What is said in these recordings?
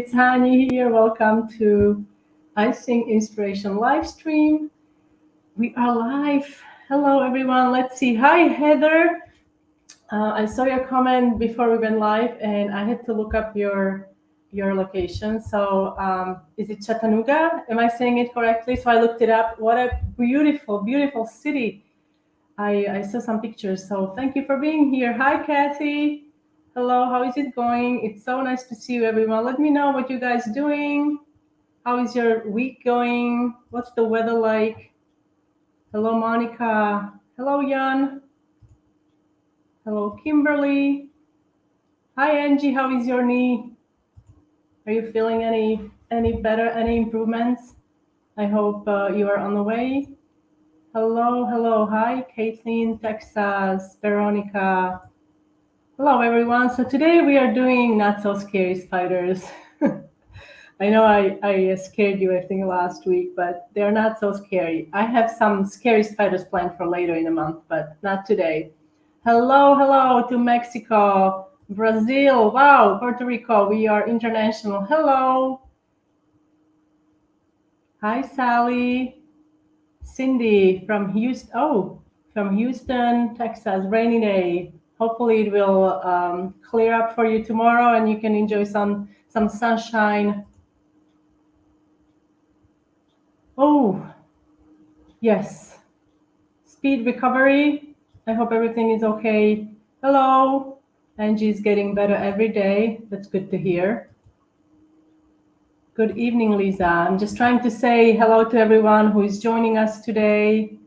it's Hani here. Welcome to Icing Inspiration live stream. We are live. Hello, everyone. Let's see. Hi, Heather. I saw your comment before we went live, and I had to look up your location. So, is it Chattanooga? Am I saying it correctly? So I looked it up. What a beautiful, beautiful city. I saw some pictures. So thank you for being here. Hi, Kathy. Hello, how is it going? It's so nice to see you, everyone. Let me know what you guys doing. How is your week going? What's the weather like? Hello, Monica. Hello, Jan. Hello, Kimberly. Hi, Angie. How is your knee? Are you feeling any better? Any improvements? I hope you are on the way. Hello, hello. Hi, Caitlin, Texas, Veronica. Hello, everyone. So today we are doing not so scary spiders. I know I scared you, I think, last week, but they're not so scary. I have some scary spiders planned for later in the month, but not today. Hello, hello to Mexico, Brazil, wow, Puerto Rico. We are international. Hello. Hi, Sally. Cindy from Houston. Oh, from Houston, Texas. Rainy day. Hopefully it will clear up for you tomorrow and you can enjoy some sunshine. Oh, yes. Speed recovery. I hope everything is okay. Hello. Angie's getting better every day. That's good to hear. Good evening, Lisa. I'm just trying to say hello to everyone who is joining us today.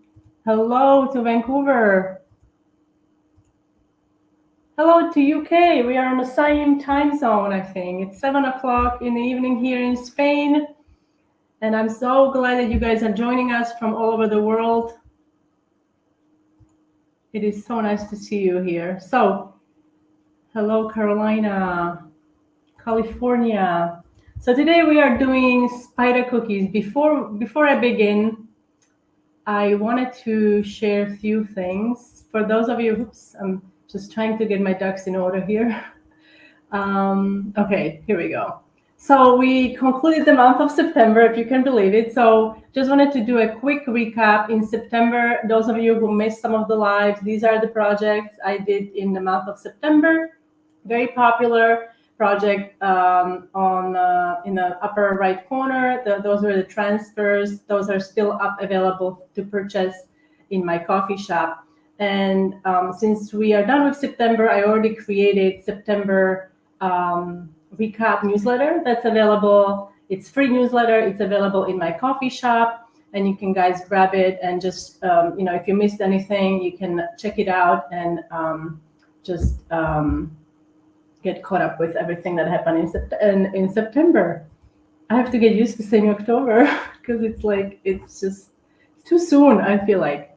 Hello to Vancouver. Hello to UK. We are on the same time zone, I think. It's 7 o'clock in the evening here in Spain. And I'm so glad that you guys are joining us from all over the world. It is so nice to see you here. So, hello, Carolina, California. So today we are doing spider cookies. Before I begin, I wanted to share a few things. For those of you, oops, I'm just trying to get my ducks in order here. Okay, here we go. So we concluded the month of September, if you can believe it. So just wanted to do a quick recap. In September, those of you who missed some of the lives, these are the projects I did in the month of September. Very popular project in the upper right corner. Those were the transfers. Those are still up available to purchase in my coffee shop. And since we are done with September, I already created September recap newsletter that's available. It's free newsletter. It's available in my coffee shop, and you can guys grab it and just if you missed anything, you can check it out and just get caught up with everything that happened in September. I have to get used to saying October because it's just too soon, I feel like.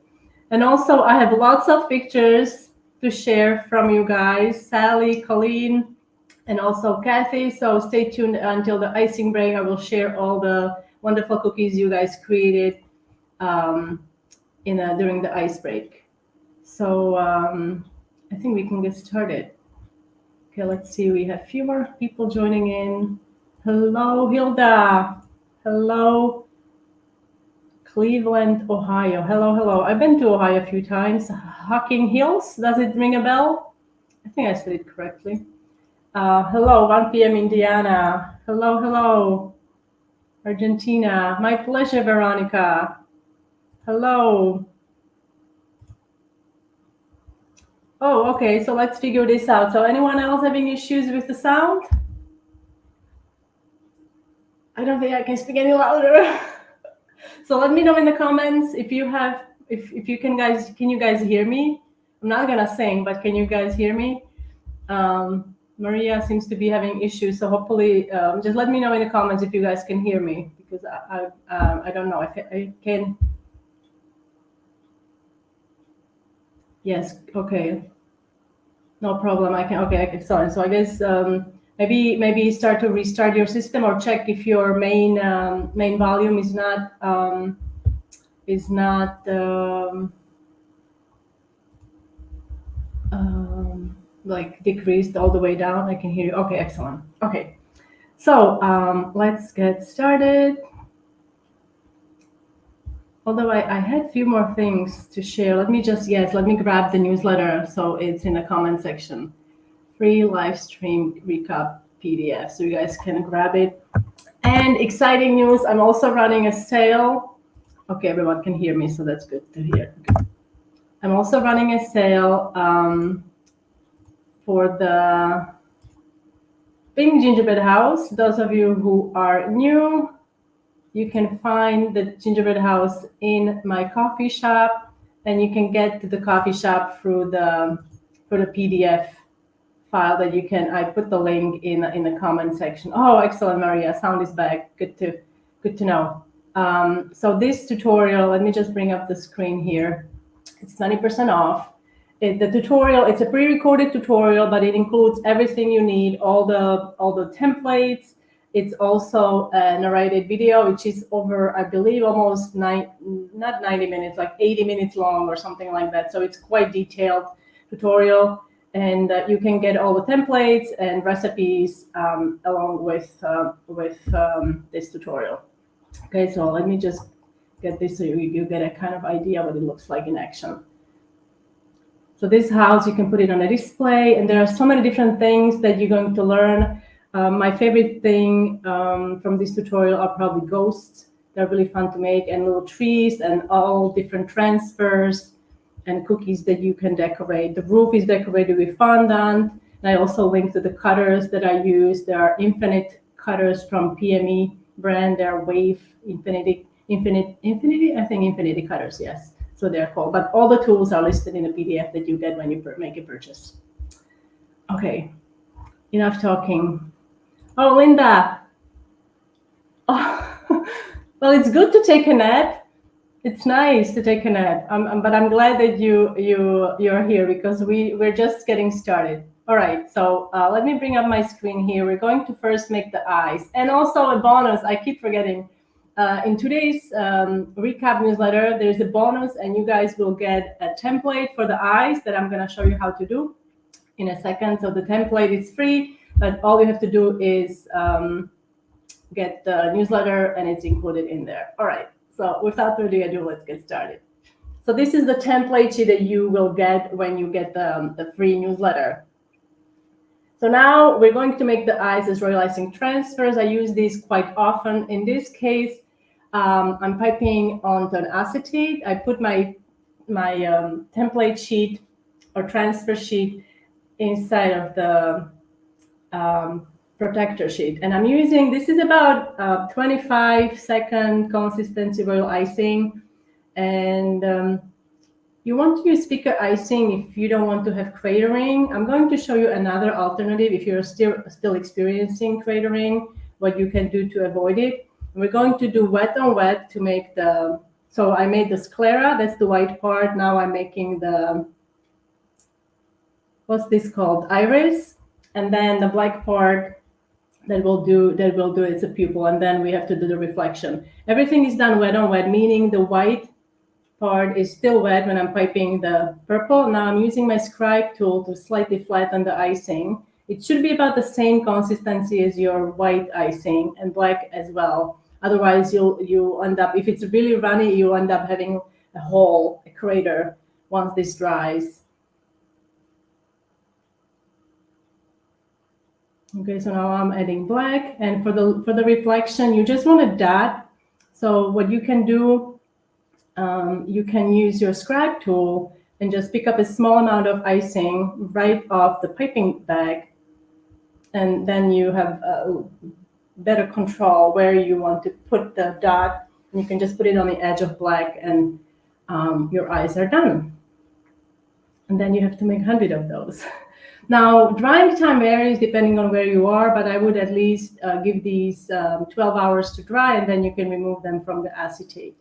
And also I have lots of pictures to share from you guys, Sally, Colleen, and also Kathy. So stay tuned until the icing break. I will share all the wonderful cookies you guys created during the ice break. So I think we can get started. Okay, let's see. We have a few more people joining in. Hello, Hilda. Hello, Cleveland, Ohio. Hello, hello. I've been to Ohio a few times. Hocking Hills, does it ring a bell? I think I said it correctly. Hello, 1 p.m. Indiana. Hello, hello, Argentina. My pleasure, Veronica. Hello. Oh, okay, so let's figure this out. So anyone else having issues with the sound? I don't think I can speak any louder. So let me know in the comments if you have, if you can you guys hear me? I'm not gonna sing, but can you guys hear me? Maria seems to be having issues, so hopefully just let me know in the comments if you guys can hear me, because I don't know if I can. Yes, okay, no problem. I can. Okay, excellent. So I guess maybe start to restart your system or check if your main volume is not like decreased all the way down. I can hear you. Okay, excellent. Okay, So let's get started. Although I had a few more things to share. Let me grab the newsletter so it's in the comment section. Free live stream recap PDF, so you guys can grab it. And exciting news, I'm also running a sale. Okay, everyone can hear me, so that's good to hear. I'm also running a sale for the Pink Gingerbread House. Those of you who are new, you can find the gingerbread house in my coffee shop, and you can get to the coffee shop through the PDF file that you can. I put the link in the comment section. Oh, excellent, Maria. Sound is back. Good to know. So this tutorial, let me just bring up the screen here. It's 20% off. The tutorial, it's a pre-recorded tutorial, but it includes everything you need, all the templates. It's also a narrated video, which is over, I believe, almost not 90 minutes, like 80 minutes long or something like that. So it's quite detailed tutorial, and you can get all the templates and recipes along with this tutorial. Okay, so let me just get this so you get a kind of idea what it looks like in action. So this house, you can put it on a display, and there are so many different things that you're going to learn. My favorite thing from this tutorial are probably ghosts. They're really fun to make, and little trees and all different transfers and cookies that you can decorate. The roof is decorated with fondant. And I also linked to the cutters that I use. There are infinite cutters from PME brand. They are Wave Infinity cutters, yes. So they're called. But all the tools are listed in a PDF that you get when you make a purchase. Okay, enough talking. Oh, Linda. Oh, well, it's good to take a nap. It's nice to take a nap. But I'm glad that you're here because we're just getting started. All right, so let me bring up my screen here. We're going to first make the eyes, and also a bonus. I keep forgetting. In today's recap newsletter, there's a bonus, and you guys will get a template for the eyes that I'm going to show you how to do in a second. So the template is free, but all you have to do is get the newsletter, and it's included in there. All right, so without further ado, let's get started. So this is the template sheet that you will get when you get the free newsletter. So now we're going to make the eyes as royal icing transfers. I use these quite often. In this case, I'm piping onto an acetate. I put my template sheet or transfer sheet inside of the protector sheet, and I'm using, this is about 25-second consistency royal icing, and you want to use thicker icing if you don't want to have cratering. I'm going to show you another alternative if you're still experiencing cratering, what you can do to avoid it. We're going to do wet on wet to make the, so I made the sclera, that's the white part. Now I'm making the, what's this called, iris, and then the black part that will do it's a pupil, and then we have to do the reflection. Everything is done wet on wet, meaning the white part is still wet when I'm piping the purple. Now I'm using my scribe tool to slightly flatten the icing. It should be about the same consistency as your white icing and black as well. Otherwise, you'll end up, if it's really runny, you'll end up having a hole, a crater, once this dries. Okay, so now I'm adding black, and for the reflection, you just want a dot. So what you can do, you can use your scribe tool and just pick up a small amount of icing right off the piping bag, and then you have better control where you want to put the dot, and you can just put it on the edge of black, and your eyes are done. And then you have to make 100 of those. Now, drying time varies depending on where you are, but I would at least give these 12 hours to dry, and then you can remove them from the acetate.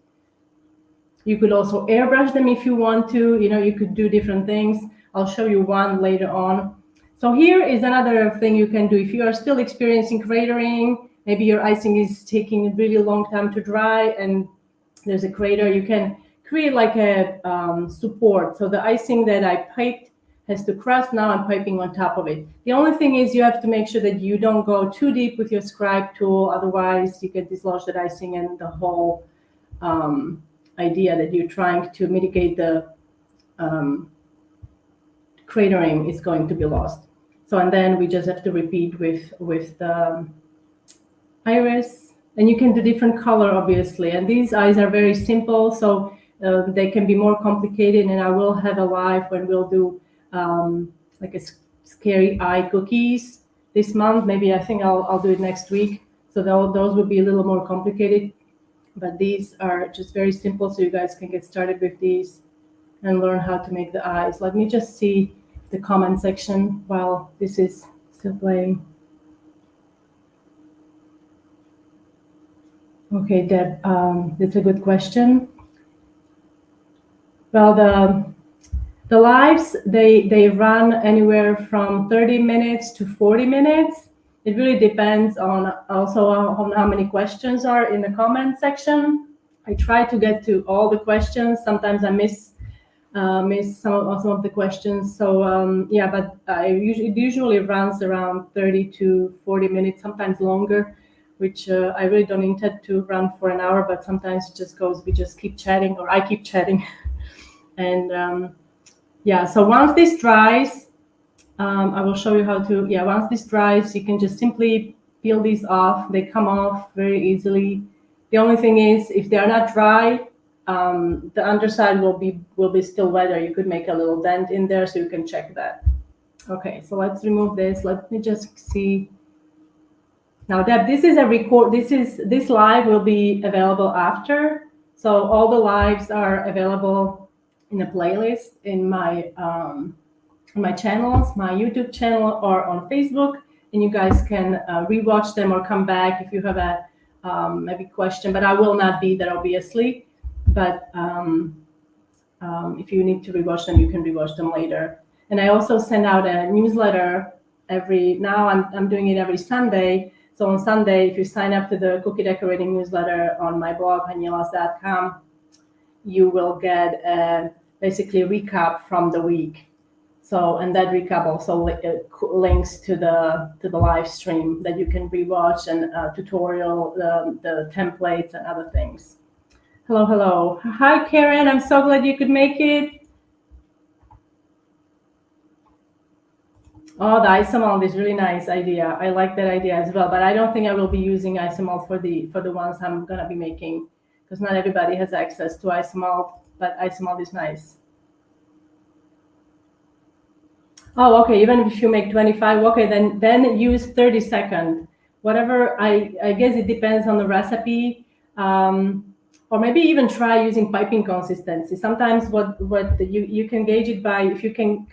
You could also airbrush them if you want to. You know, you could do different things. I'll show you one later on. So here is another thing you can do. If you are still experiencing cratering, maybe your icing is taking a really long time to dry and there's a crater, you can create like a support. So the icing that I piped has to crust. Now I'm piping on top of it. The only thing is you have to make sure that you don't go too deep with your scribe tool. Otherwise, you get dislodge that icing, and the whole idea that you're trying to mitigate the cratering is going to be lost. So, and then we just have to repeat with the iris, and you can do different color, obviously. And these eyes are very simple, so they can be more complicated. And I will have a live when we'll do like a scary eye cookies this month. Maybe I think I'll do it next week. So those will be a little more complicated, but these are just very simple, so you guys can get started with these and learn how to make the eyes. Let me just see the comment section while this is still playing. Okay, Deb, that's a good question. Well, the lives, they run anywhere from 30 minutes to 40 minutes. It really depends on also on how many questions are in the comment section. I try to get to all the questions. Sometimes I miss some of the questions. So yeah, but it usually runs around 30 to 40 minutes, sometimes longer, which I really don't intend to run for an hour, but sometimes it just goes, we just keep chatting, or I keep chatting. And yeah, so once this dries, I will show you how to, yeah, once this dries, you can just simply peel these off. They come off very easily. The only thing is, if they are not dry, the underside will be still wetter. You could make a little dent in there, so you can check that. Okay, so let's remove this. Let me just see. Now, Deb, this is a record. This live will be available after. So all the lives are available in a playlist in my channels, my YouTube channel, or on Facebook, and you guys can rewatch them or come back if you have a maybe question. But I will not be there, obviously. But if you need to rewatch them, you can rewatch them later. And I also send out a newsletter now I'm doing it every Sunday. So on Sunday, if you sign up to the cookie decorating newsletter on my blog, hanielas.com, you will get basically a recap from the week. So, and that recap also links to the live stream that you can rewatch, and tutorial, the templates and other things. Hello. Hi, Karen. I'm so glad you could make it. Oh, the isomalt is really nice idea. I like that idea as well, but I don't think I will be using isomalt for the ones I'm gonna be making, because not everybody has access to isomalt, but isomalt is nice. Oh, okay, even if you make 25, okay, then use 30 seconds. Whatever, I guess it depends on the recipe. Or maybe even try using piping consistency. Sometimes what you can gauge it by, if you can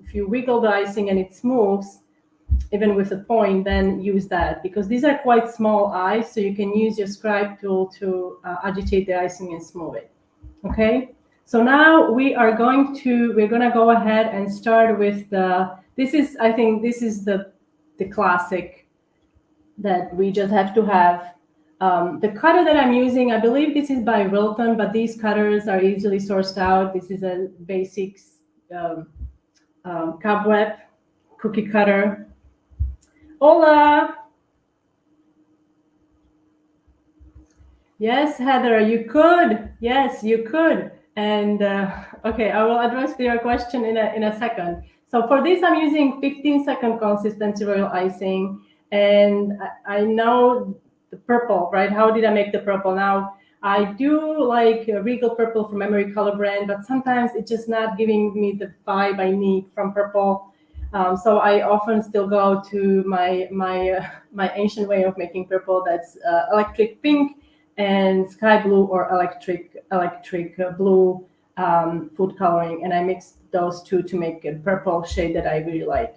if you wiggle the icing and it smooths, even with a point, then use that, because these are quite small eyes, so you can use your scribe tool to agitate the icing and smooth it. Okay, so now we're gonna go ahead and start with I think this is the classic that we just have to have. The cutter that I'm using, I believe this is by Wilton, but these cutters are easily sourced out. This is a basics Cobweb cookie cutter. Hola. Yes, Heather, you could. Yes, you could. And okay, I will address your question in a second. So for this, I'm using 15-second consistency royal icing, and I know the purple, right? How did I make the purple? Now, I do like Regal Purple from Memory Color brand, but sometimes it's just not giving me the vibe I need from purple. So I often still go to my ancient way of making purple. That's electric pink and sky blue, or electric blue food coloring, and I mix those two to make a purple shade that I really like.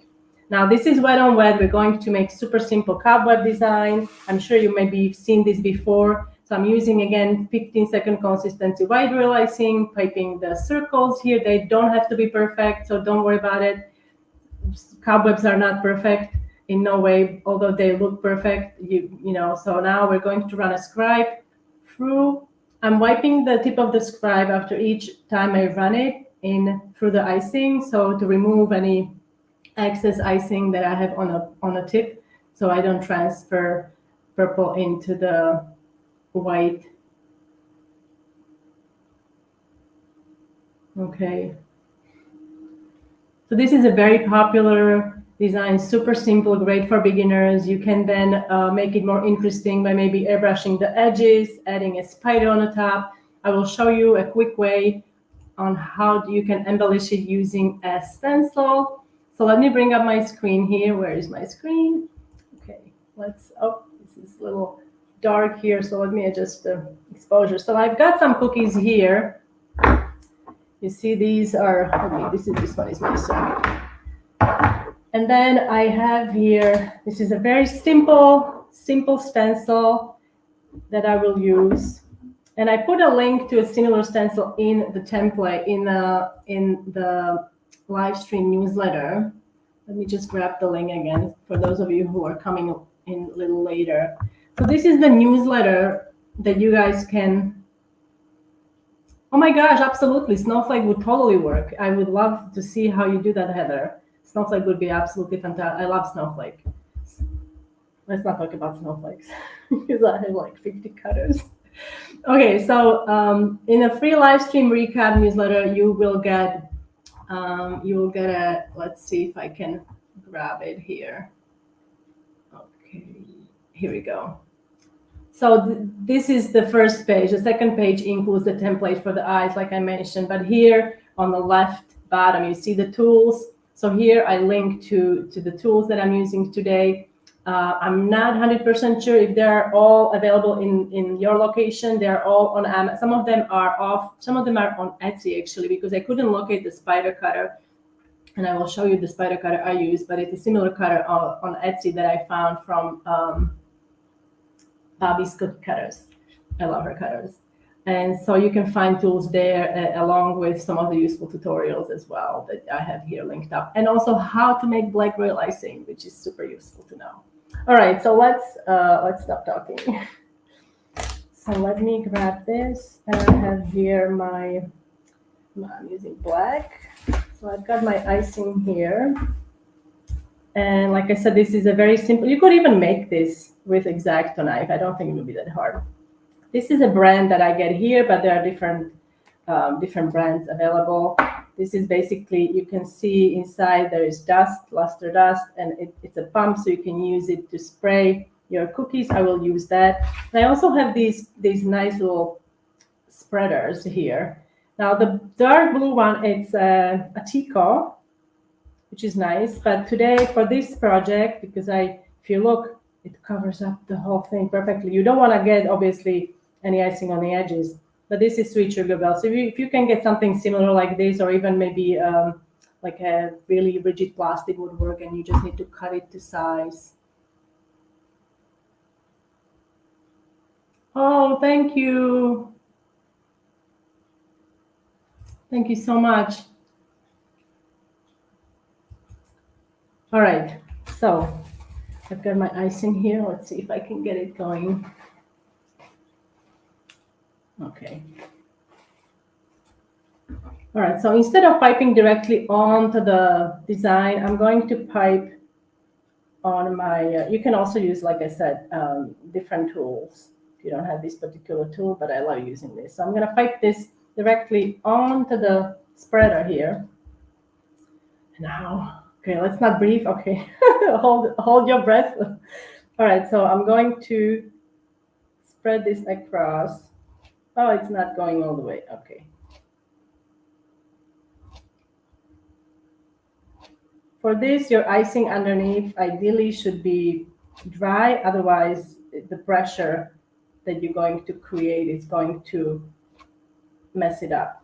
Now this is wet on wet. We're going to make super simple cobweb design. I'm sure you maybe seen this before. So I'm using, again, 15-second consistency white royal icing, piping the circles here. They don't have to be perfect, so don't worry about it. Cobwebs are not perfect in no way, although they look perfect. You know. So now we're going to run a scribe through. I'm wiping the tip of the scribe after each time I run it, in through the icing, so to remove any excess icing that I have on a tip, so I don't transfer purple into the white. Okay. So this is a very popular design, super simple, great for beginners. You can then make it more interesting by maybe airbrushing the edges, adding a spider on the top. I will show you a quick way on how you can embellish it using a stencil. So let me bring up my screen here. Where is my screen? Okay, let's, oh, this is a little dark here, so let me adjust the exposure. So I've got some cookies here. You see, these are, okay, this one is missing. And then I have here, this is a very simple stencil that I will use. And I put a link to a similar stencil in the template, in the live stream newsletter. Let me just grab the link again for those of you who are coming in a little later. So this is the newsletter that you guys can. Oh my gosh, absolutely. Snowflake would totally work. I would love to see how you do that, Heather. Snowflake would be absolutely fantastic. I love Snowflake. Let's not talk about snowflakes because I have like 50 cutters. Okay, so in a free live stream recap newsletter, you will get a, let's see if I can grab it here. Okay, here we go. So this is the first page. The second page includes the template for the eyes, like I mentioned. But here on the left bottom, you see the tools. So here I link to the tools that I'm using today. I'm not 100% sure if they're all available in your location. They're all on Amazon. Some of them are off. Some of them are on Etsy, actually, because I couldn't locate the spider cutter. And I will show you the spider cutter I use, but it's a similar cutter on Etsy that I found from Bobby's Cookie Cutters. I love her cutters. And so you can find tools there along with some of the useful tutorials as well that I have here linked up. And also how to make black royal icing, which is super useful to know. All right, so let's stop talking. So let me grab this. And I have here I'm using black. So I've got my icing here. And like I said, this is a very simple, you could even make this with X-Acto knife. I don't think it would be that hard. This is a brand that I get here, but there are different brands available. This is basically, you can see inside there is dust, luster dust, and it's a pump, so you can use it to spray your cookies. I will use that. And I also have these nice little spreaders here. Now the dark blue one, it's a Tico, which is nice. But today for this project, because if you look, it covers up the whole thing perfectly. You don't want to get, obviously, any icing on the edges. But this is Sweet Sugar Bell. So if you can get something similar like this, or even maybe like a really rigid plastic would work, and you just need to cut it to size. Oh, thank you. Thank you so much. All right, so I've got my icing here. Let's see if I can get it going. Okay. All right, so instead of piping directly onto the design, I'm going to pipe on my, you can also use, like I said, different tools. If you don't have this particular tool, but I love using this. So I'm gonna pipe this directly onto the spreader here. Now, okay, let's not breathe. Okay, hold your breath. All right, so I'm going to spread this across. Oh, it's not going all the way. Okay. For this, your icing underneath ideally should be dry. Otherwise, the pressure that you're going to create is going to mess it up.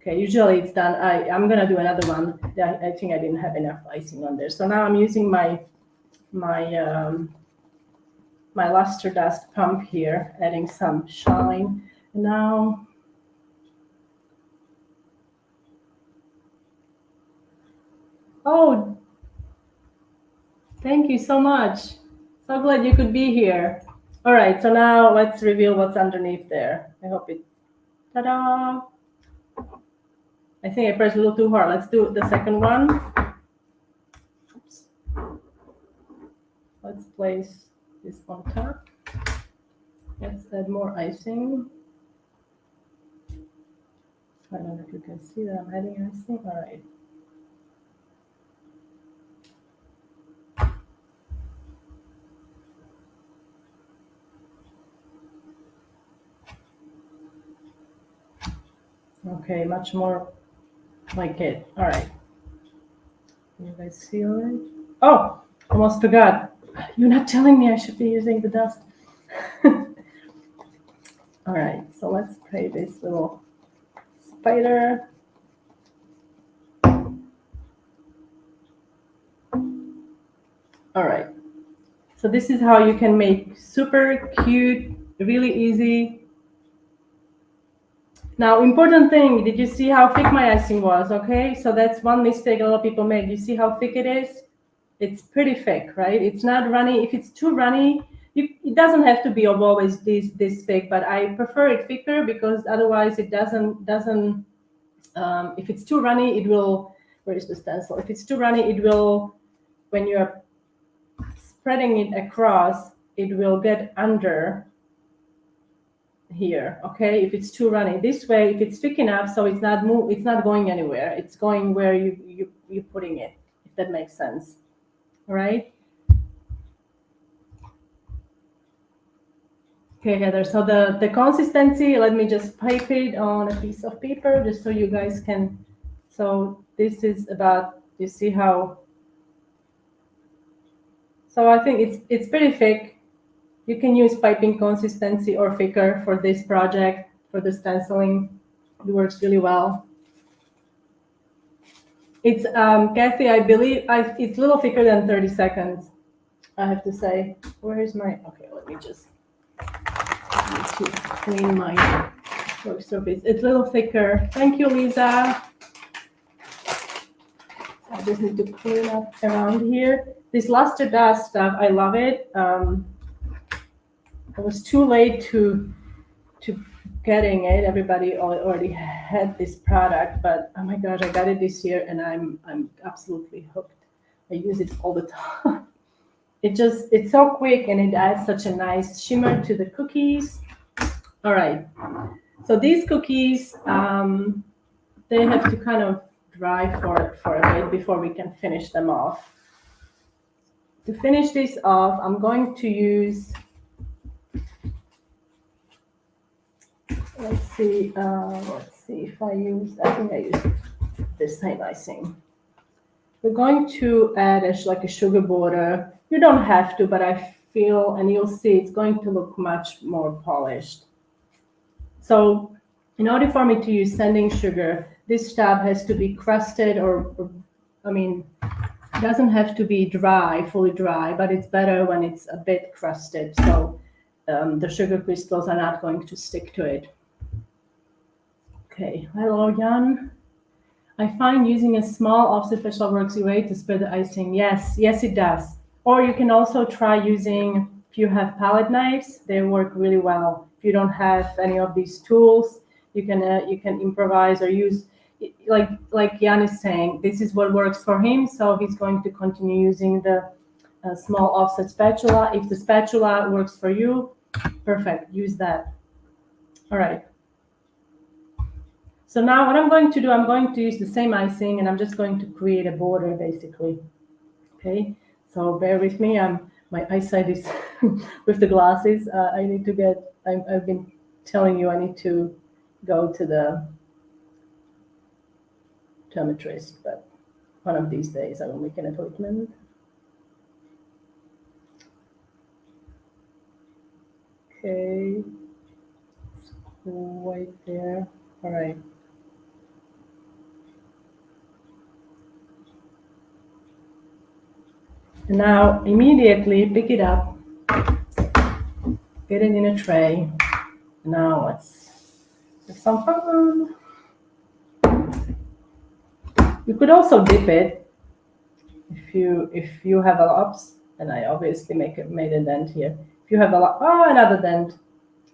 Okay, usually it's done. I'm gonna do another one. I think I didn't have enough icing on there. So now I'm using my luster dust pump here, adding some shine. Now, oh, thank you so much. So glad you could be here. All right, so now let's reveal what's underneath there. I hope it, ta-da. I think I pressed a little too hard. Let's do the second one. Oops. Let's place this on top. Let's add more icing. I don't know if you can see that I'm adding icing. All right. Okay, much more like it. All right. Can you guys see all right? Oh, almost forgot. You're not telling me I should be using the dust. All right, so let's play this little spider. All right, so this is how you can make super cute, really easy. Now, important thing, did you see how thick my icing was? Okay, so that's one mistake a lot of people make. You see how thick it is? It's pretty thick, right? It's not runny. If it's too runny, it doesn't have to be always this thick, but I prefer it thicker because otherwise it doesn't. If it's too runny, it will. Where is the stencil? If it's too runny, it will. When you're spreading it across, it will get under here. Okay, if it's too runny. This way, if it's thick enough, so it's not going anywhere. It's going where you're putting it. If that makes sense. All right. Okay, Heather, so the consistency, let me just pipe it on a piece of paper just so you guys can, so this is about, you see how, so I think it's pretty thick. You can use piping consistency or thicker for this project, for the stenciling. It works really well. It's, Kathy, I believe, it's a little thicker than 30 seconds, I have to say. Where is my, okay, let me just to clean my work surface. It's a little thicker. Thank you, Lisa. I just need to clean up around here. This luster dust stuff, I love it. I was too late to getting it. Everybody already had this product, but oh my gosh, I got it this year and I'm absolutely hooked. I use it all the time. It's so quick and it adds such a nice shimmer to the cookies. All right, so these cookies, they have to kind of dry for a bit before we can finish them off. To finish this off, I'm going to use, let's see if I think I used this same icing. We're going to add like a sugar border. You don't have to, but I feel, and you'll see, it's going to look much more polished. So in order for me to use sanding sugar, this tab has to be crusted or I mean, it doesn't have to be dry, fully dry, but it's better when it's a bit crusted. So the sugar crystals are not going to stick to it. Okay, hello, Jan. I find using a small offset special works way to spread the icing. Yes, it does. Or you can also try using, if you have palette knives, they work really well. If you don't have any of these tools, you can improvise or use, like Jan is saying, this is what works for him, so he's going to continue using the small offset spatula. If the spatula works for you, perfect, use that. All right. So now what I'm going to do, I'm going to use the same icing and I'm just going to create a border basically. Okay, so bear with me. My eyesight is with the glasses. I need to get, I've been telling you I need to go to the optometrist, but one of these days I will make an appointment. Okay, it's right there. All right. Now immediately pick it up, get it in a tray. Now let's have some fun. You could also dip it if you have a ups, and I obviously made a dent here. If you have another dent,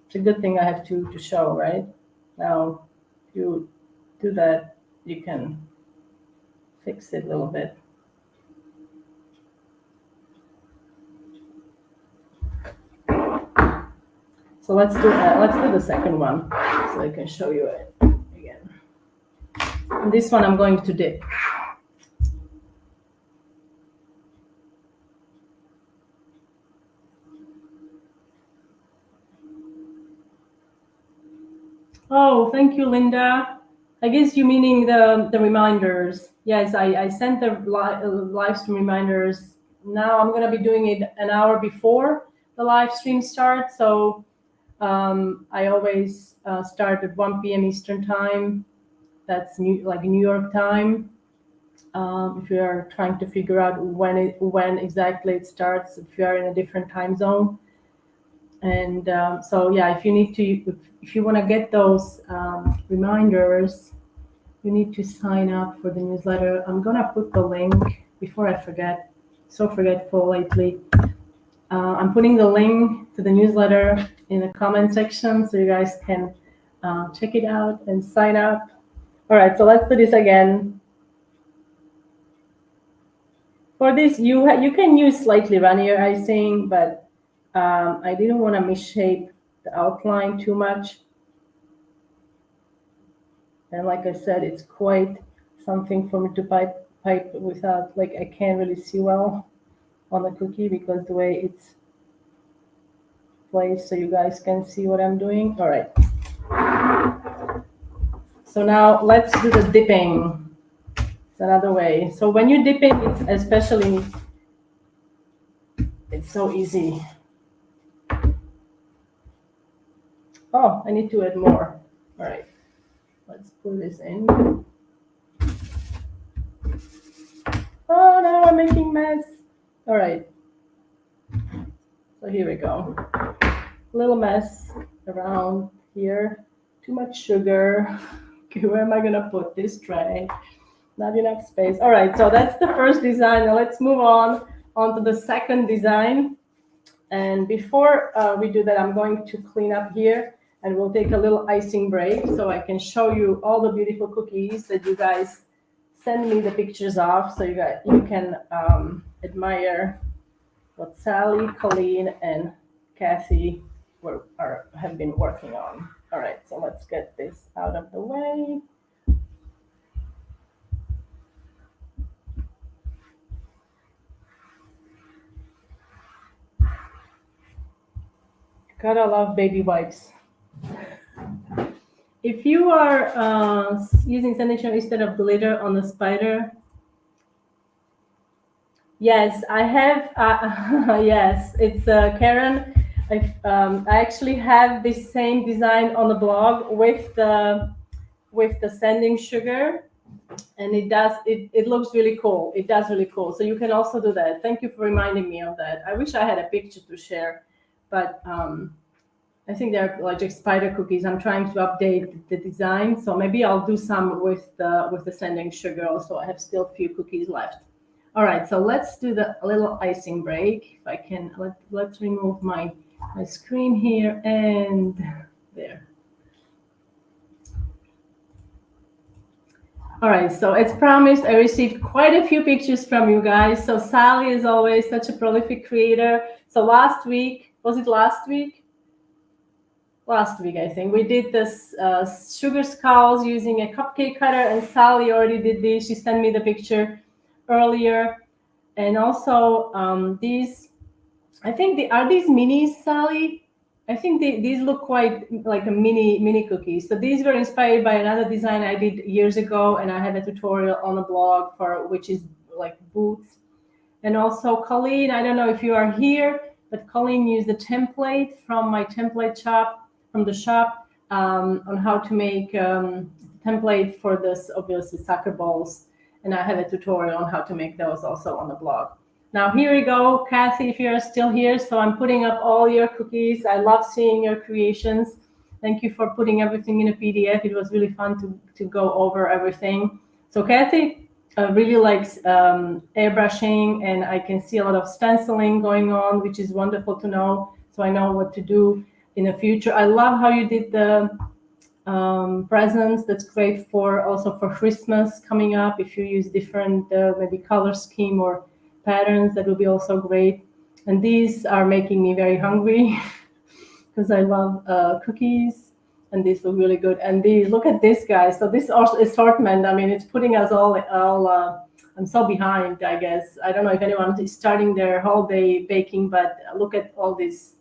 it's a good thing I have two to show, right? Now you do that you can fix it a little bit. So let's do the second one, so I can show you it again. And this one I'm going to dip. Oh, thank you, Linda. I guess you meaning the reminders. Yes, I sent the live stream reminders. Now I'm gonna be doing it an hour before the live stream starts. So I always start at 1 p.m. Eastern time. That's like New York time. If you are trying to figure out when exactly it starts, if you are in a different time zone. And so yeah, if you want to get those reminders, you need to sign up for the newsletter. I'm gonna put the link before I forget. So forgetful lately. I'm putting the link to the newsletter in the comment section so you guys can check it out and sign up. All right, so let's do this again. For this, you can use slightly runnier icing, but I didn't want to misshape the outline too much. And like I said, it's quite something for me to pipe without, like, I can't really see well on the cookie because the way it's placed, so you guys can see what I'm doing. All right. So now let's do the dipping. It's another way. So when you dip it, it's so easy. Oh, I need to add more. All right. Let's put this in. Oh no, I'm making mess. All right. So here we go. Little mess around here. Too much sugar. Okay, where am I gonna put this tray? Not enough space. All right, so that's the first design. Now let's move on to the second design. And before we do that, I'm going to clean up here. And we'll take a little icing break so I can show you all the beautiful cookies that you guys send me the pictures of, so you can admire what Sally, Colleen, and Kathy have been working on. All right, so let's get this out of the way. Gotta love baby wipes. If you are using Stenciling instead of glitter on the spider, yes, I have. Yes, it's Karen. I actually have this same design on the blog with the sanding sugar, and it looks really cool. It does really cool. So you can also do that. Thank you for reminding me of that. I wish I had a picture to share, but I think they're like just spider cookies. I'm trying to update the design, so maybe I'll do some with the sanding sugar also. I have still a few cookies left. All right, so let's do the little icing break. If I can, let's remove my screen here and there. All right, so as promised, I received quite a few pictures from you guys. So Sally is always such a prolific creator. So last week, was it last week? Last week, I think, we did this sugar skulls using a cupcake cutter, and Sally already did these. She sent me the picture earlier. And also these, I think, are these minis, Sally? I think these look quite like a mini cookies. So these were inspired by another design I did years ago, and I have a tutorial on the blog which is like boots. And also Colleen, I don't know if you are here, but Colleen used the template from my template shop, from the shop, on how to make template for this, obviously, soccer balls. And I have a tutorial on how to make those also on the blog. Now here we go, Kathy, if you're still here. So I'm putting up all your cookies. I love seeing your creations. Thank you for putting everything in a PDF. It was really fun to go over everything. So Kathy really likes airbrushing, and I can see a lot of stenciling going on, which is wonderful to know. So I know what to do in the future. I love how you did the presents. That's great for also for Christmas coming up. If you use different maybe color scheme or patterns, that will be also great. And these are making me very hungry because I love cookies, and these look really good. And these, look at this, guys. So this assortment, I mean, it's putting us all I'm so behind, I guess. I don't know if anyone is starting their holiday baking, but look at all this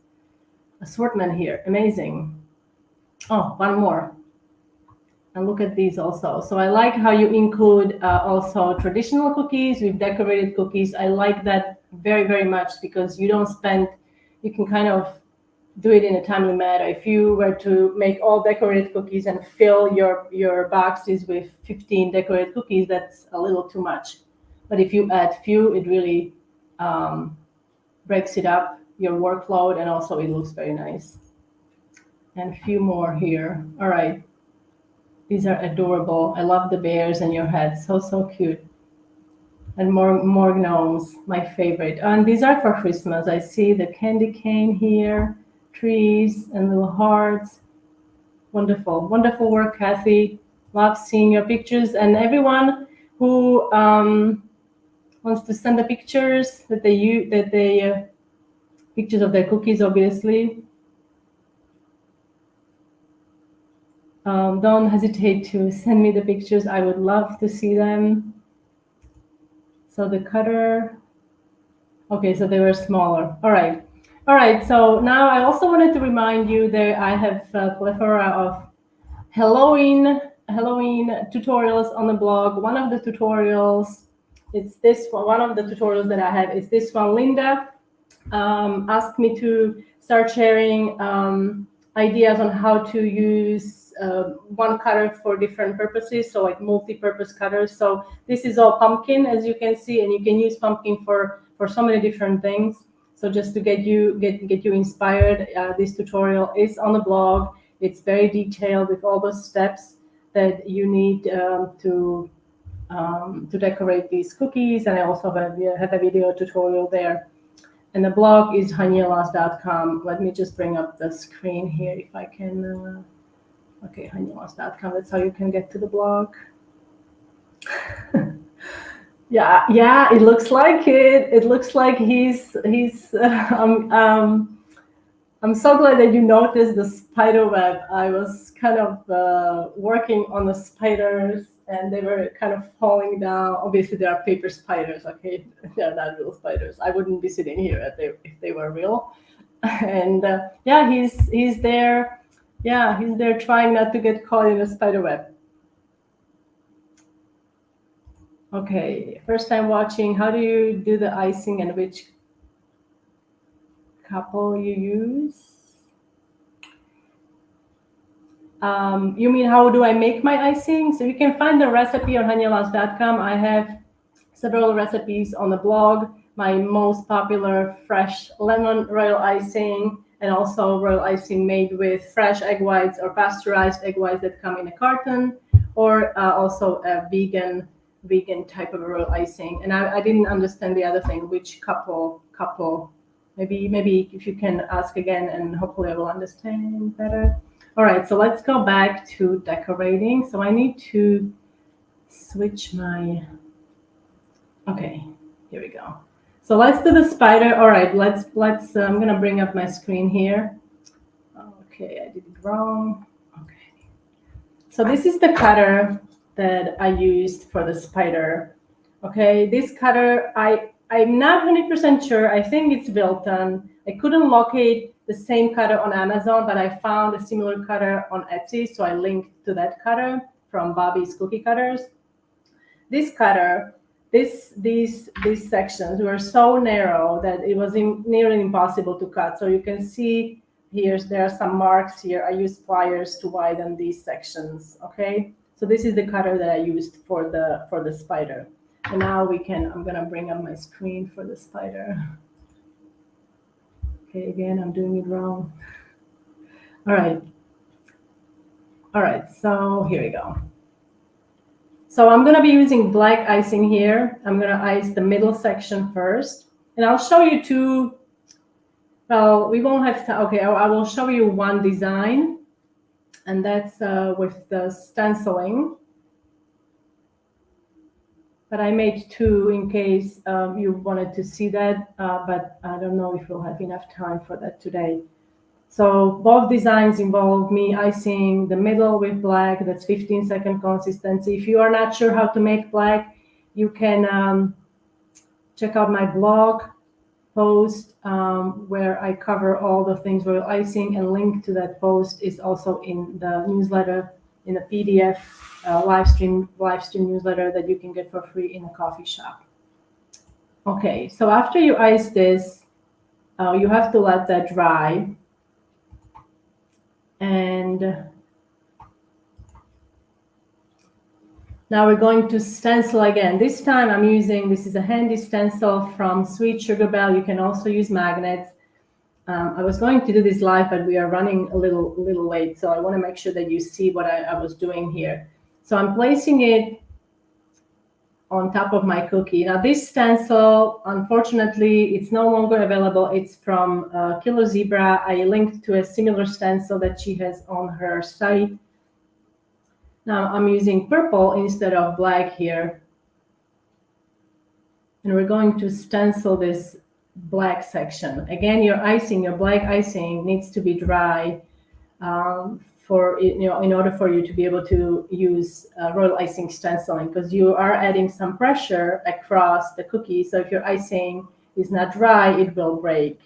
assortment here. Amazing. Oh, one more. And look at these also. So I like how you include also traditional cookies with decorated cookies. I like that very, very much because you don't spend, you can kind of do it in a timely manner. If you were to make all decorated cookies and fill your boxes with 15 decorated cookies, that's a little too much. But if you add few, it really breaks it up, your workload, and also it looks very nice. And a few more here. All right. These are adorable. I love the bears and your heads. So, so cute. And more gnomes, my favorite. And these are for Christmas. I see the candy cane here, trees and little hearts. Wonderful, wonderful work, Kathy. Love seeing your pictures. And everyone who wants to send the pictures pictures of their cookies, obviously. Don't hesitate to send me the pictures. I would love to see them. So the cutter, okay, so they were smaller. All right. All right, so now I also wanted to remind you that I have a plethora of Halloween tutorials on the blog. One of the tutorials, it's this one of the tutorials that I have is this one. Linda asked me to start sharing ideas on how to use one cutter for different purposes, so like multi-purpose cutters. So this is all pumpkin, as you can see, and you can use pumpkin for so many different things. So just to get you inspired, this tutorial is on the blog. It's very detailed with all the steps that you need to decorate these cookies, and I also have a video tutorial there. And the blog is hanielas.com. Let me just bring up the screen here if I can. Okay, hanielas.com. That's how you can get to the blog. Yeah, it looks like it. It looks like he's. I'm so glad that you noticed the spider web. I was kind of working on the spiders, and they were kind of falling down. Obviously, they are paper spiders. Okay, they're not real spiders. I wouldn't be sitting here if they were real. And yeah, he's there. Yeah, he's there trying not to get caught in a spider web. Okay, first time watching. How do you do the icing and which couple you use? You mean how do I make my icing? So you can find the recipe on hanielas.com. I have several recipes on the blog. My most popular fresh lemon royal icing, and also royal icing made with fresh egg whites or pasteurized egg whites that come in a carton, or also a vegan type of royal icing. And I didn't understand the other thing, which couple. Maybe if you can ask again, and hopefully I will understand better. All right, so let's go back to decorating. So I need to switch my, okay, here we go. So let's do the spider. All right, let's I'm gonna bring up my screen here. Okay, I did it wrong. Okay. So this is the cutter that I used for the spider. Okay, this cutter, I'm not 100% sure. I think it's Wilton. I couldn't locate the same cutter on Amazon, but I found a similar cutter on Etsy, so I linked to that cutter from Bobby's Cookie Cutters. This cutter, these sections were so narrow that it was nearly impossible to cut. So you can see here, there are some marks here. I used pliers to widen these sections, okay? So this is the cutter that I used for the spider. And now I'm gonna bring up my screen for the spider. Okay, again, I'm doing it wrong. All right, so here we go. So I'm gonna be using black icing here. I'm gonna ice the middle section first, and I'll show you two. Well, we won't have to, okay, I will show you one design, and that's with the stenciling. But I made two in case you wanted to see that, but I don't know if we'll have enough time for that today. So both designs involve me icing the middle with black. That's 15-second consistency. If you are not sure how to make black, you can check out my blog post where I cover all the things royal icing, and link to that post is also in the newsletter, in the PDF live stream newsletter that you can get for free in a coffee shop. Okay, so after you ice this, you have to let that dry. And now we're going to stencil again. This time I'm using, this is a handy stencil from Sweet Sugar Bell. You can also use magnets. I was going to do this live, but we are running a little late, so I want to make sure that you see what I was doing here. So I'm placing it on top of my cookie. Now this stencil, unfortunately, it's no longer available. It's from Killer Zebra. I linked to a similar stencil that she has on her site. Now I'm using purple instead of black here. And we're going to stencil this black section. Again, your black icing needs to be dry in order for you to be able to use royal icing stenciling, because you are adding some pressure across the cookie. So if your icing is not dry, it will break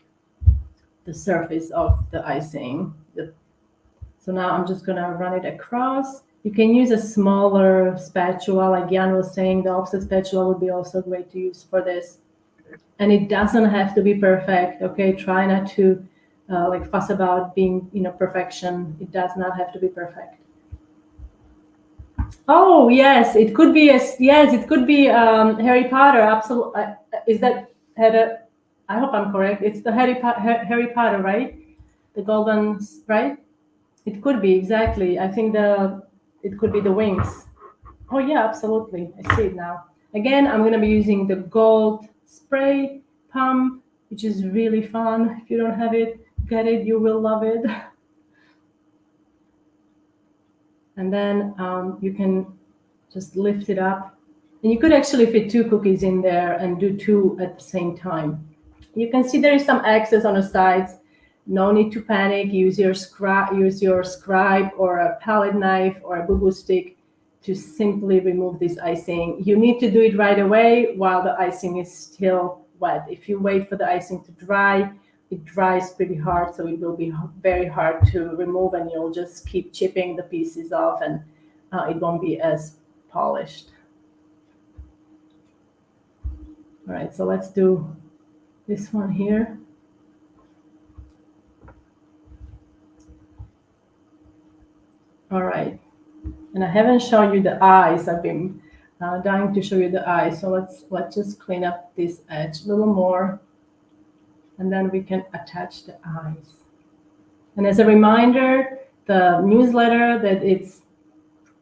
the surface of the icing. So now I'm just gonna run it across. You can use a smaller spatula, like Jan was saying. The offset spatula would be also great to use for this. And it doesn't have to be perfect, okay? Try not to fuss about being, perfection. It does not have to be perfect. Oh yes, it could be Harry Potter. Absolutely. Is that Heather? I hope I'm correct. It's the Harry Potter, right? The golden, right? It could be, exactly. I think it could be the wings. Oh yeah, absolutely. I see it now. Again, I'm going to be using the gold spray pump, which is really fun. If you don't have it, get it. You will love it. And then you can just lift it up. And you could actually fit two cookies in there and do two at the same time. You can see there is some excess on the sides. No need to panic. Use your scribe or a palette knife or a boo-boo stick to simply remove this icing. You need to do it right away while the icing is still wet. If you wait for the icing to dry, it dries pretty hard, so it will be very hard to remove, and you'll just keep chipping the pieces off, and it won't be as polished. All right, so let's do this one here. All right, and I haven't shown you the eyes. I've been dying to show you the eyes. So let's just clean up this edge a little more, and then we can attach the eyes. And as a reminder, the newsletter that it's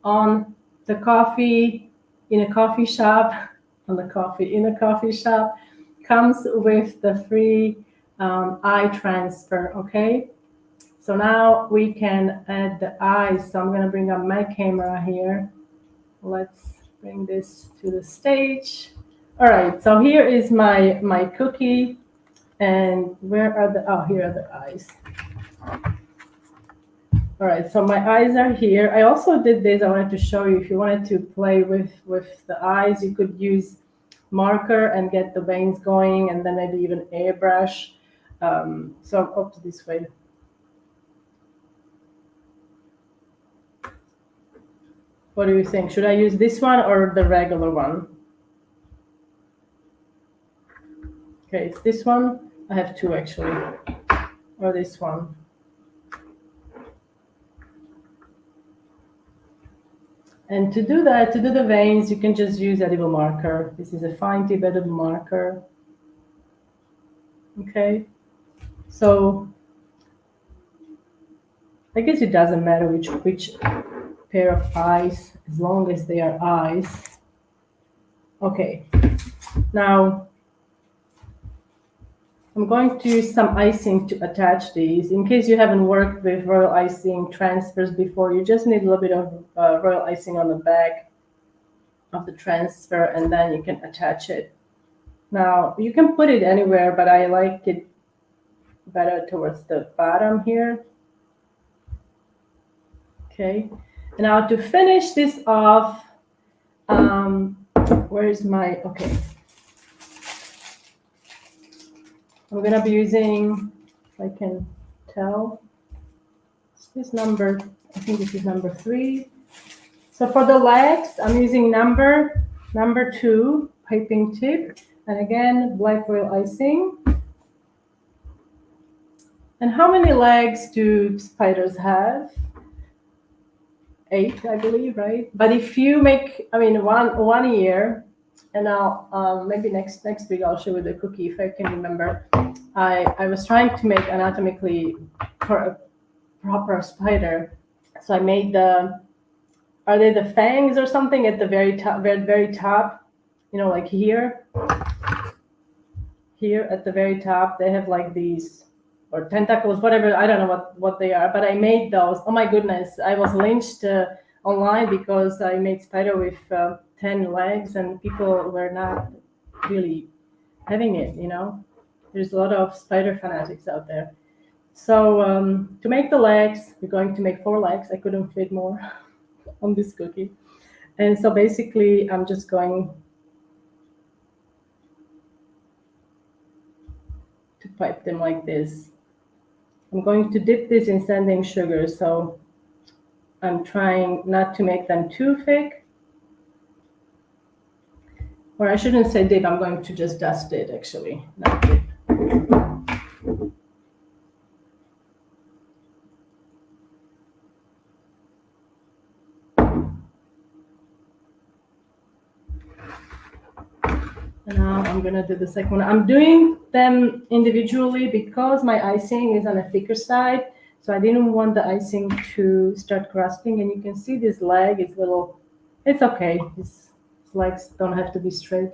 on the coffee in a coffee shop, comes with the free eye transfer, okay? So now we can add the eyes. So I'm gonna bring up my camera here. Let's bring this to the stage. All right, so here is my cookie. And where are here are the eyes. All right, so my eyes are here. I also did this, I wanted to show you, if you wanted to play with the eyes, you could use marker and get the veins going, and then maybe even airbrush. So I'll go this way. What do you think? Should I use this one or the regular one? Okay, it's this one. I have two actually, or this one. And to do that, to do the veins, you can just use edible marker. This is a fine tip edible marker. Okay, so I guess it doesn't matter which pair of eyes, as long as they are eyes. Okay, now I'm going to use some icing to attach these. In case you haven't worked with royal icing transfers before, you just need a little bit of royal icing on the back of the transfer, and then you can attach it. Now, you can put it anywhere, but I like it better towards the bottom here. Okay, and now to finish this off, where is my, okay. I'm gonna be using, if I can tell, this number, I think this is number 3. So for the legs, I'm using number 2 piping tip, and again, black royal icing. And how many legs do spiders have? 8, I believe, right? But if you make, I mean, one year, and I'll maybe next week I'll show you the cookie if I can remember. I was trying to make anatomically a proper spider, so I made the, are they the fangs or something at the very top? You know, like here at the very top, they have like these, or tentacles, whatever, I don't know what they are, but I made those. Oh my goodness, I was lynched online because I made spider with 10 legs, and people were not really having it, you know. There's a lot of spider fanatics out there. So to make the legs, we're going to make 4 legs. I couldn't fit more on this cookie. And so basically, I'm just going to pipe them like this. I'm going to dip this in sanding sugar, so I'm trying not to make them too thick. Or I shouldn't say dip, I'm going to just dust it, actually, not dip. And now I'm gonna do the second one. I'm doing them individually because my icing is on a thicker side, so I didn't want the icing to start crusting. And you can see this leg is little, it's okay. His legs don't have to be straight.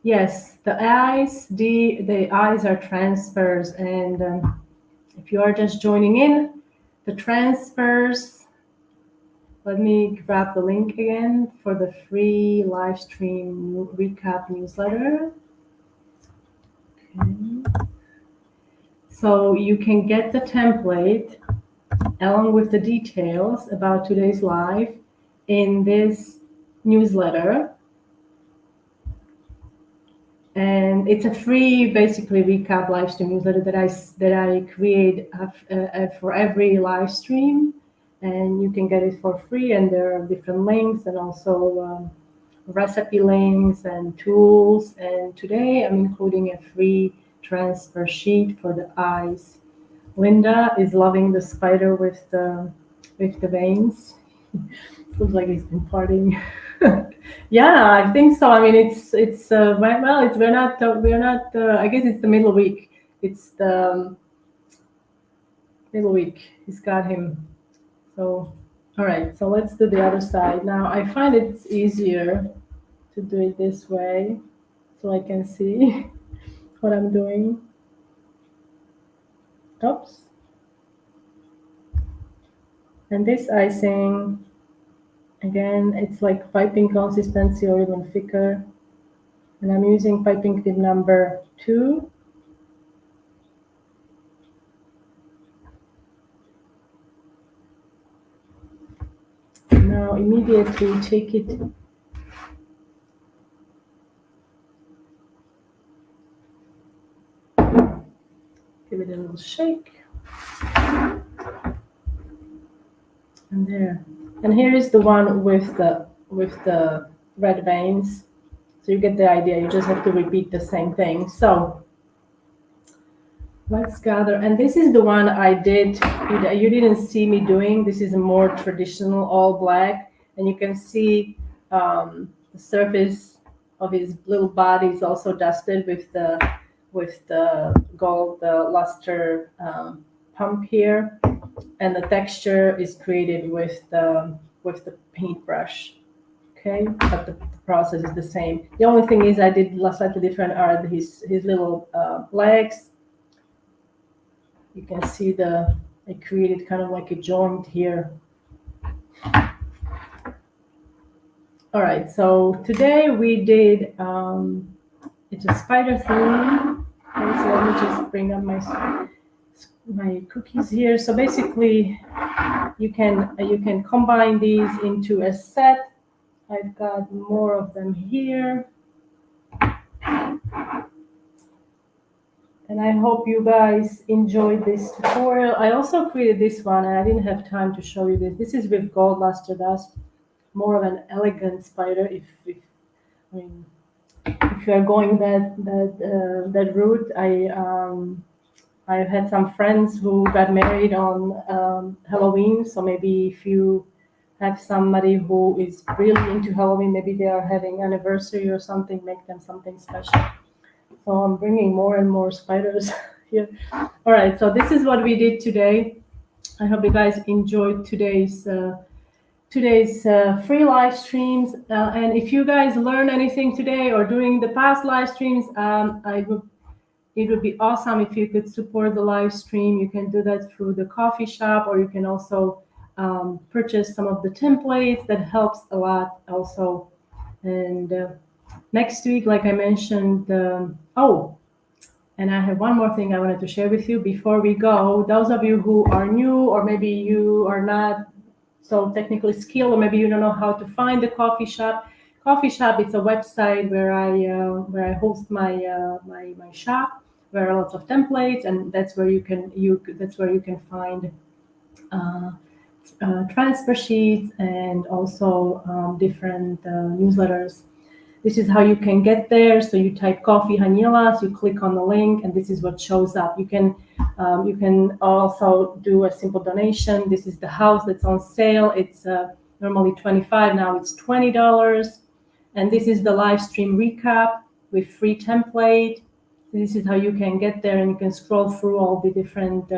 Yes, the eyes, the eyes are transfers, and if you are just joining in, the transfers, let me grab the link again for the free live stream recap newsletter. Okay. So you can get the template along with the details about today's live in this newsletter. And it's a free, basically, recap live stream newsletter that I create for every live stream. And you can get it for free, and there are different links and also recipe links and tools. And today I'm including a free transfer sheet for the eyes. Linda is loving the spider with the veins. Looks like he's been partying. Yeah, I think so. I mean, it's well, it's we're not I guess it's the middle week. It's the middle week. He's got him. So, all right, so let's do the other side. Now, I find it's easier to do it this way so I can see what I'm doing. Oops. And this icing, again, it's like piping consistency or even thicker. And I'm using piping tip number 2. Now immediately take it, give it a little shake, and there. And here is the one with the red veins. So you get the idea. You just have to repeat the same thing. So let's gather. And this is the one I did. You didn't see me doing. This is a more traditional all black, and you can see the surface of his little body is also dusted with the gold luster pump here, and the texture is created with the paintbrush. okay? But the process is the same. The only thing is I did slightly different are his little legs. You can see I created kind of like a joint here. All right, so today we did, it's a spider theme. Okay, so let me just bring up my cookies here. So basically, you can combine these into a set. I've got more of them here. And I hope you guys enjoyed this tutorial. I also created this one, and I didn't have time to show you this. This is with gold luster dust, more of an elegant spider. If you are going that route, I've had some friends who got married on Halloween. So maybe if you have somebody who is really into Halloween, maybe they are having anniversary or something, make them something special. So I'm bringing more and more spiders here. All right, so this is what we did today. I hope you guys enjoyed today's free live streams. And if you guys learn anything today or during the past live streams, it would be awesome if you could support the live stream. You can do that through the coffee shop, or you can also purchase some of the templates. That helps a lot also. And next week, like I mentioned, and I have one more thing I wanted to share with you before we go. Those of you who are new, or maybe you are not so technically skilled, or maybe you don't know how to find the coffee shop. Coffee shop, it's a website where I host my shop, where are lots of templates, and that's where you can find transfer sheets and also different newsletters. This is how you can get there. So you type Coffee Hanilas, you click on the link, and this is what shows up. You can also do a simple donation. This is the house that's on sale. It's normally $25, now it's $20. And this is the live stream recap with free template. This is how you can get there, and you can scroll through all the different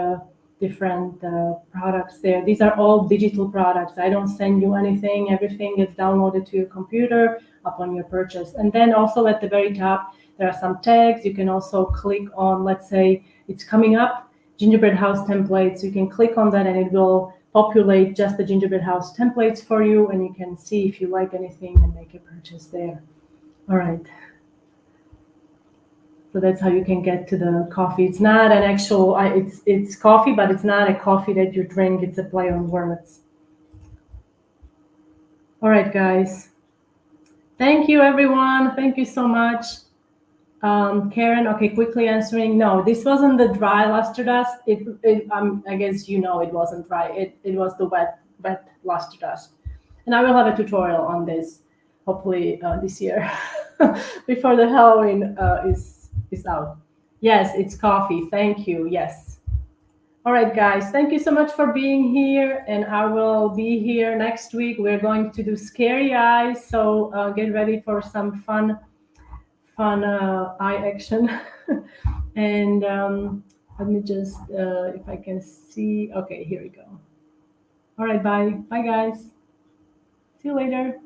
products there. These are all digital products. I don't send you anything. Everything gets downloaded to your computer upon your purchase. And then also at the very top, there are some tags. You can also click on, let's say it's coming up, gingerbread house templates. You can click on that and it will populate just the gingerbread house templates for you, and you can see if you like anything and make a purchase there. All right. So that's how you can get to the coffee. It's not an actual, it's coffee, but it's not a coffee that you drink. It's a play on words. All right, guys. Thank you, everyone. Thank you so much. Karen, okay, quickly answering. No, this wasn't the dry luster dust. I guess you know it wasn't dry. It was the wet luster dust. And I will have a tutorial on this, hopefully this year, before the Halloween is out. Yes, it's coffee. Thank you. Yes. All right, guys. Thank you so much for being here, and I will be here next week. We're going to do scary eyes, so get ready for some fun eye action. And let me just if I can see. Okay, here we go. All right, bye guys. See you later.